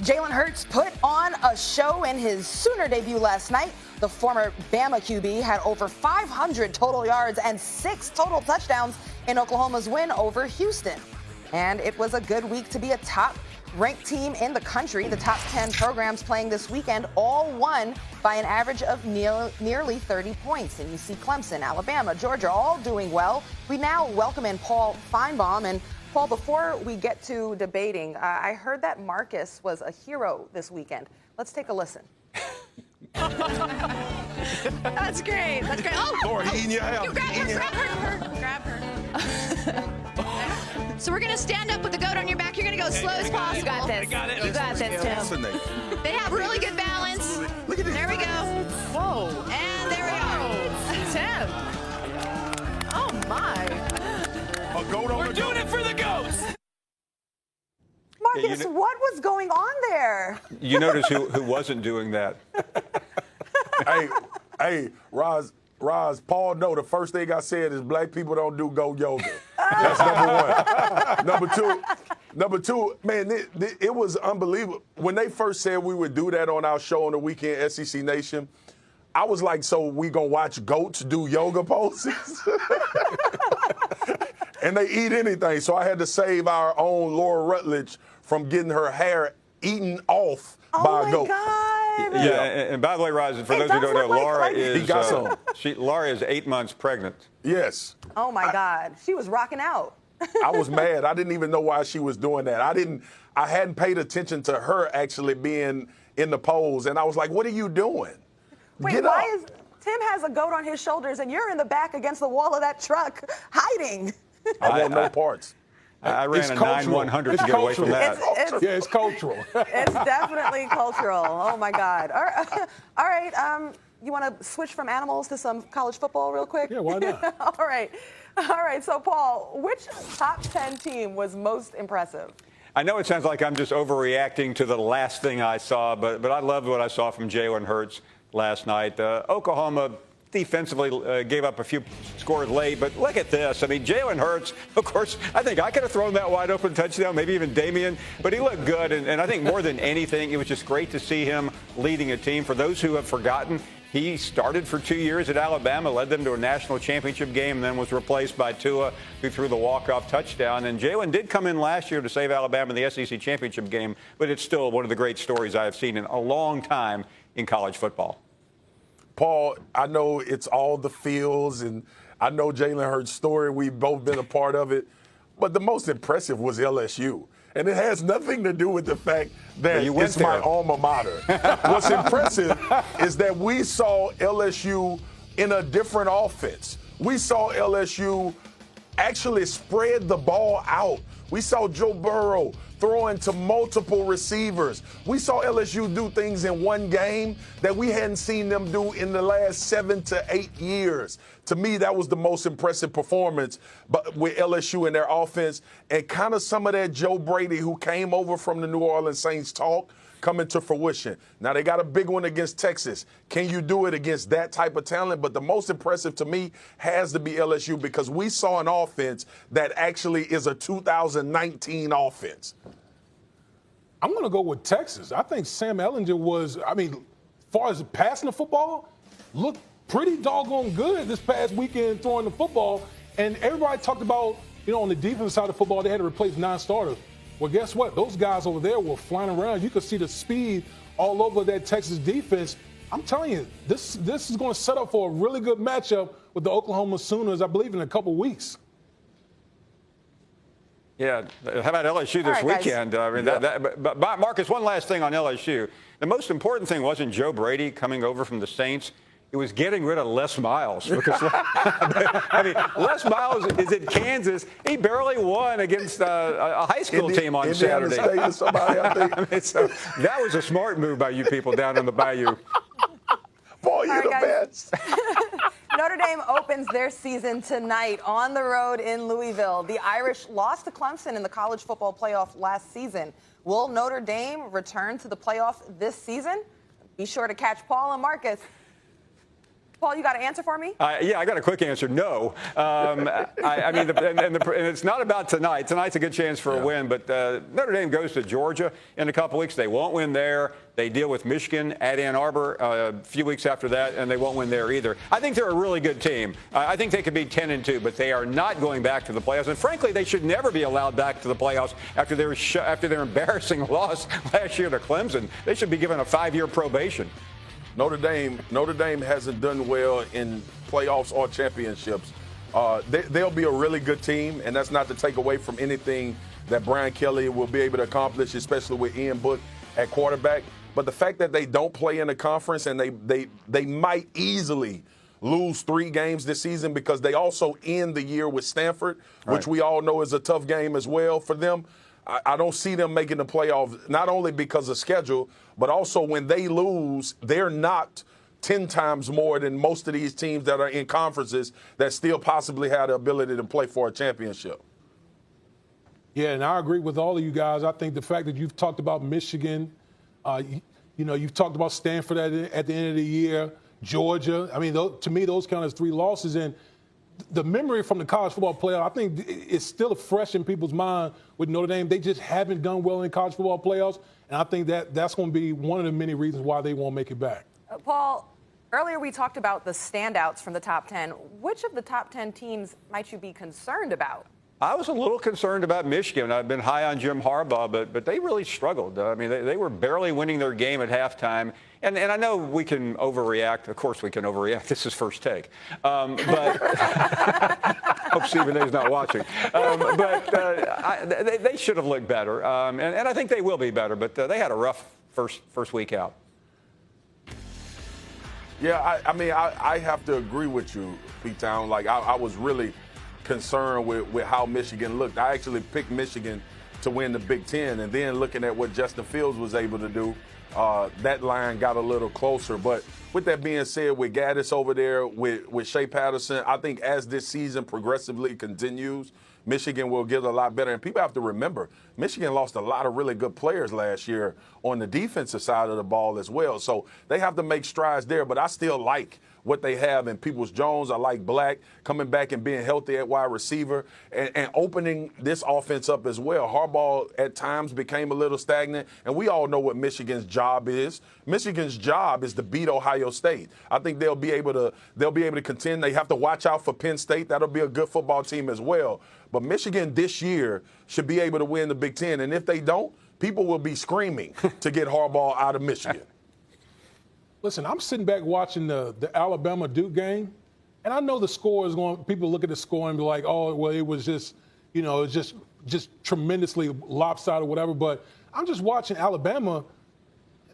Jalen Hurts put on a show in his Sooner debut last night. The former Bama QB had over 500 total yards and 6 total touchdowns in Oklahoma's win over Houston. And it was a good week to be a top-ranked team in the country. The top 10 programs playing this weekend all won by an average of nearly 30 points. And you see Clemson, Alabama, Georgia all doing well. We now welcome in Paul Feinbaum. And Paul, before we get to debating, I heard that Marcus was a hero this weekend. Let's take a listen. That's great. That's great. Oh, Lord, eating your house. Grab her. So we're going to stand up with the goat on your back. You're going to go as slow as possible. You got this. You got this, Tim. They have really good balance. Look at this. There we go. Whoa. And there we go. Tim. Oh, my. A goat on We're doing it for the goats. Marcus, what was going on there? You notice who wasn't doing that? Hey, Roz, Paul, no, the first thing I said is black people don't do goat yoga. That's number one. Number two, man, it was unbelievable. When they first said we would do that on our show on the weekend, SEC Nation, I was like, so we gonna watch goats do yoga poses? And they eat anything. So I had to save our own Laura Rutledge from getting her hair eaten off by a goat. Oh, my God. Yeah, and by the way, Roz, for those who don't know, Laura is 8 months pregnant. Yes. Oh, my God. She was rocking out. I was mad. I didn't even know why she was doing that. I hadn't paid attention to her actually being in the pose. And I was like, what are you doing? Wait, Get why up. is Tim has a goat on his shoulders and you're in the back against the wall of that truck hiding? I want no parts. I ran a 9-100 to get away from that. It's cultural. It's definitely cultural. Oh, my God. All right. You want to switch from animals to some college football real quick? Yeah, why not? All right. So, Paul, which top 10 team was most impressive? I know it sounds like I'm just overreacting to the last thing I saw, but I loved what I saw from Jalen Hurts last night. Oklahoma defensively gave up a few scores late, but look at this. I mean, Jalen Hurts, of course, I think I could have thrown that wide open touchdown, maybe even Damian, but he looked good. And I think more than anything, it was just great to see him leading a team. For those who have forgotten, he started for 2 years at Alabama, led them to a national championship game, and then was replaced by Tua, who threw the walk-off touchdown. And Jalen did come in last year to save Alabama in the SEC championship game, but it's still one of the great stories I have seen in a long time in college football. Paul, I know it's all the feels, and I know Jalen Hurts' story. We've both been a part of it. But the most impressive was LSU. And it has nothing to do with the fact that it's my alma mater. What's impressive is that we saw LSU in a different offense. We saw LSU actually spread the ball out. We saw Joe Burrow throwing to multiple receivers. We saw LSU do things in one game that we hadn't seen them do in the last 7 to 8 years. To me, that was the most impressive performance but with LSU in their offense, and kind of some of that Joe Brady who came over from the New Orleans Saints talk coming to fruition. Now, they got a big one against Texas. Can you do it against that type of talent? But the most impressive to me has to be LSU, because we saw an offense that actually is a 2019 offense. I'm going to go with Texas. I think Sam Ehlinger was, as far as passing the football, looked pretty doggone good this past weekend throwing the football. And everybody talked about, on the defensive side of football, they had to replace 9 starters. Well, guess what? Those guys over there were flying around. You could see the speed all over that Texas defense. I'm telling you, this is going to set up for a really good matchup with the Oklahoma Sooners, I believe, in a couple weeks. Yeah, how about LSU this weekend? But Marcus, one last thing on LSU. The most important thing wasn't Joe Brady coming over from the Saints. It was getting rid of Les Miles. Because, Les Miles is in Kansas. He barely won against a high school team on Saturday. State or somebody, I think. So that was a smart move by you people down in the Bayou. Boy, you're the best. Notre Dame opens their season tonight on the road in Louisville. The Irish lost to Clemson in the college football playoff last season. Will Notre Dame return to the playoff this season? Be sure to catch Paul and Marcus. Paul, you got an answer for me? Yeah, I got a quick answer. No. I mean, and it's not about tonight. Tonight's a good chance for a win, but Notre Dame goes to Georgia in a couple weeks. They won't win there. They deal with Michigan at Ann Arbor a few weeks after that, and they won't win there either. I think they're a really good team. I think they could be 10-2, but they are not going back to the playoffs. And frankly, they should never be allowed back to the playoffs after their embarrassing loss last year to Clemson. They should be given a 5-year probation. Notre Dame hasn't done well in playoffs or championships. They'll be a really good team, and that's not to take away from anything that Brian Kelly will be able to accomplish, especially with Ian Book at quarterback. But the fact that they don't play in the conference and they might easily lose 3 games this season because they also end the year with Stanford, which we all know is a tough game as well for them. I don't see them making the playoffs, not only because of schedule, but also when they lose, they're not 10 times more than most of these teams that are in conferences that still possibly have the ability to play for a championship. Yeah, and I agree with all of you guys. I think the fact that you've talked about Michigan, you've talked about Stanford at the end of the year, Georgia. I mean, to me, those count as 3 losses. And the memory from the college football playoff, I think it's still fresh in people's mind with Notre Dame. They just haven't done well in college football playoffs, and I think that's going to be one of the many reasons why they won't make it back. Paul, earlier we talked about the standouts from the top 10. Which of the top 10 teams might you be concerned about? I was a little concerned about Michigan. I've been high on Jim Harbaugh, but they really struggled. I mean, they were barely winning their game at halftime. And I know we can overreact. Of course we can overreact. This is First Take. But hope Stephen A's not watching. They should have looked better. And I think they will be better. But they had a rough first week out. Yeah, I have to agree with you, Pete Town. Like, I was really concerned with how Michigan looked. I actually picked Michigan to win the Big Ten, and then looking at what Justin Fields was able to do, that line got a little closer. But with that being said, with Gaddis over there, with Shea Patterson, I think as this season progressively continues, Michigan will get a lot better. And people have to remember, Michigan lost a lot of really good players last year on the defensive side of the ball as well. So they have to make strides there. But I still like what they have in Peoples-Jones. I like Black coming back and being healthy at wide receiver and opening this offense up as well. Harbaugh at times became a little stagnant, and we all know what Michigan's job is. Michigan's job is to beat Ohio State. I think they'll be able to contend. They have to watch out for Penn State. That'll be a good football team as well. But Michigan this year should be able to win the Big Ten, and if they don't, people will be screaming to get Harbaugh out of Michigan. Listen, I'm sitting back watching the Alabama-Duke game, and I know the score is going. People look at the score and be like, "Oh, well, it was just, it's just tremendously lopsided or whatever." But I'm just watching Alabama.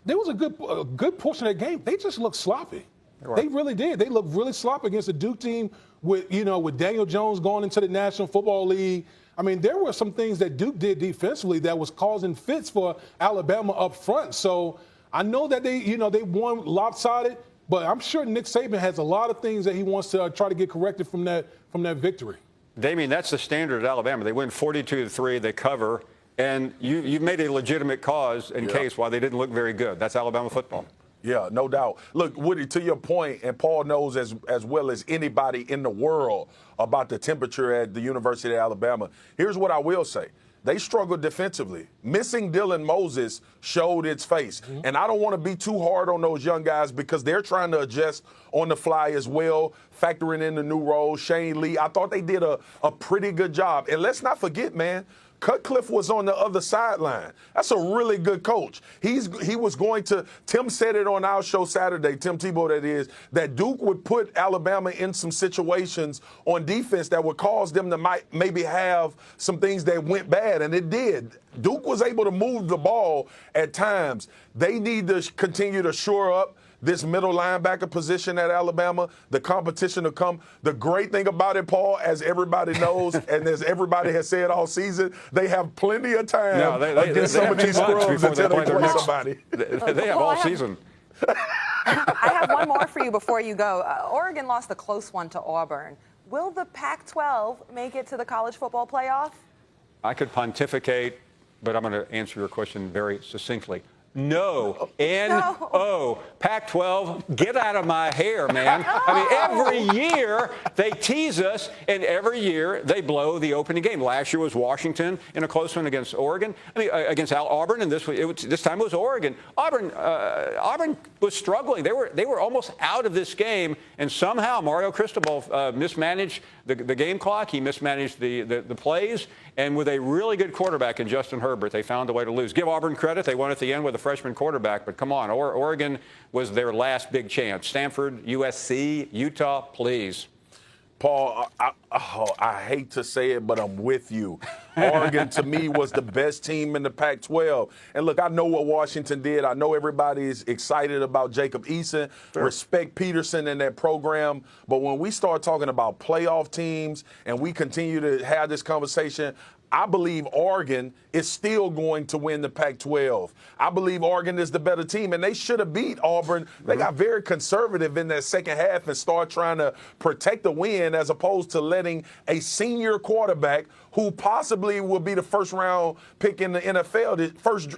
There was a good portion of that game. They just looked sloppy. Right. They really did. They looked really sloppy against the Duke team with Daniel Jones going into the National Football League. I mean, there were some things that Duke did defensively that was causing fits for Alabama up front. So I know that they won lopsided, but I'm sure Nick Saban has a lot of things that he wants to try to get corrected from that victory. Damien, that's the standard at Alabama. They win 42-3, they cover, and you've made a legitimate cause in case why they didn't look very good. That's Alabama football. Yeah, no doubt. Look, Woody, to your point, and Paul knows as well as anybody in the world about the temperature at the University of Alabama. Here's what I will say. They struggled defensively. Missing Dylan Moses showed its face. Mm-hmm. And I don't want to be too hard on those young guys because they're trying to adjust on the fly as well, factoring in the new roles. Shane Lee, I thought they did a pretty good job. And let's not forget, man, Cutcliffe was on the other sideline. That's a really good coach. He was going to, Tim said it on our show Saturday, Tim Tebow that is, that Duke would put Alabama in some situations on defense that would cause them to maybe have some things that went bad, and it did. Duke was able to move the ball at times. They need to continue to shore up this middle linebacker position at Alabama, the competition to come. The great thing about it, Paul, as everybody knows, and as everybody has said all season, they have plenty of time against some of these scrubs until they play somebody. They have all season. I have one more for you before you go. Oregon lost a close one to Auburn. Will the Pac-12 make it to the college football playoff? I could pontificate, but I'm going to answer your question very succinctly. No. N-O. Pac-12, get out of my hair, man. I mean, every year they tease us, and every year they blow the opening game. Last year was Washington in a close one against Oregon. I mean, against Auburn, and this time it was Oregon. Auburn was struggling. They were almost out of this game, and somehow Mario Cristobal mismanaged the game clock. He mismanaged the plays, and with a really good quarterback in Justin Herbert, they found a way to lose. Give Auburn credit. They won at the end with a freshman quarterback, but come on, Oregon was their last big chance. Stanford, USC, Utah, please. Paul, I hate to say it, but I'm with you. Oregon, to me, was the best team in the Pac-12. And look, I know what Washington did. I know everybody's excited about Jacob Eason. Sure. Respect Peterson and that program. But when we start talking about playoff teams and we continue to have this conversation, I believe Oregon is still going to win the Pac-12. I believe Oregon is the better team, and they should have beat Auburn. They got very conservative in that second half and start trying to protect the win as opposed to letting a senior quarterback who possibly will be the first-round pick in the NFL, the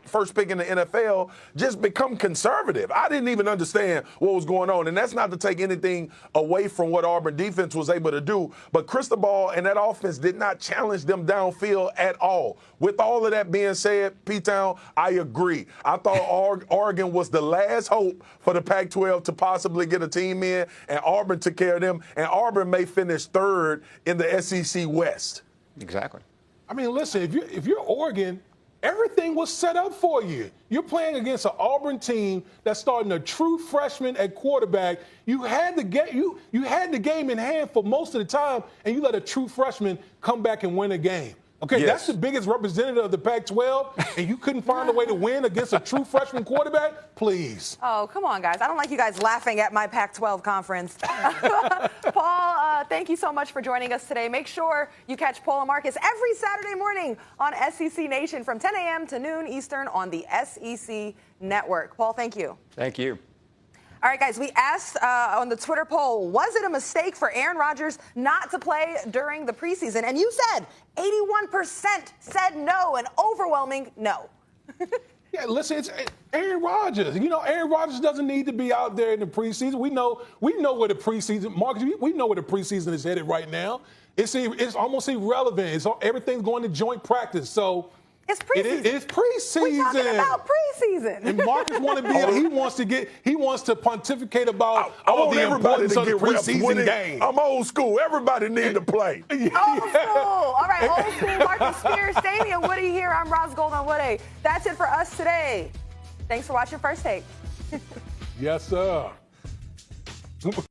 first pick in the NFL, just become conservative. I didn't even understand what was going on, and that's not to take anything away from what Auburn defense was able to do, but Cristobal and that offense did not challenge them downfield at all. With all of that being said, P-Town, I agree. I thought Oregon was the last hope for the Pac-12 to possibly get a team in, and Auburn took care of them, and Auburn may finish third in the SEC West. Exactly. I mean, listen, if you're Oregon, everything was set up for you. You're playing against an Auburn team that's starting a true freshman at quarterback. You had the game in hand for most of the time, and you let a true freshman come back and win a game. Okay, yes. That's the biggest representative of the Pac-12, and you couldn't find a way to win against a true freshman quarterback? Please. Oh, come on, guys. I don't like you guys laughing at my Pac-12 conference. Paul, thank you so much for joining us today. Make sure you catch Paul and Marcus every Saturday morning on SEC Nation from 10 a.m. to noon Eastern on the SEC Network. Paul, thank you. Thank you. All right, guys, we asked on the Twitter poll, was it a mistake for Aaron Rodgers not to play during the preseason? And you said 81% said no, an overwhelming no. Yeah, listen, it's Aaron Rodgers. You know, Aaron Rodgers doesn't need to be out there in the preseason. We know where the preseason, Marcus, we know where the preseason is headed right now. It's almost irrelevant. Everything's going to joint practice. So it's preseason. It's preseason. We're talking about preseason. And Marcus he wants to pontificate about all the importance of the preseason game. I'm old school. Everybody need to play. Old school. All right, old school. Marcus Spears, Damian Woody here. I'm Roz Golden Woody. That's it for us today. Thanks for watching First Take. Yes, sir.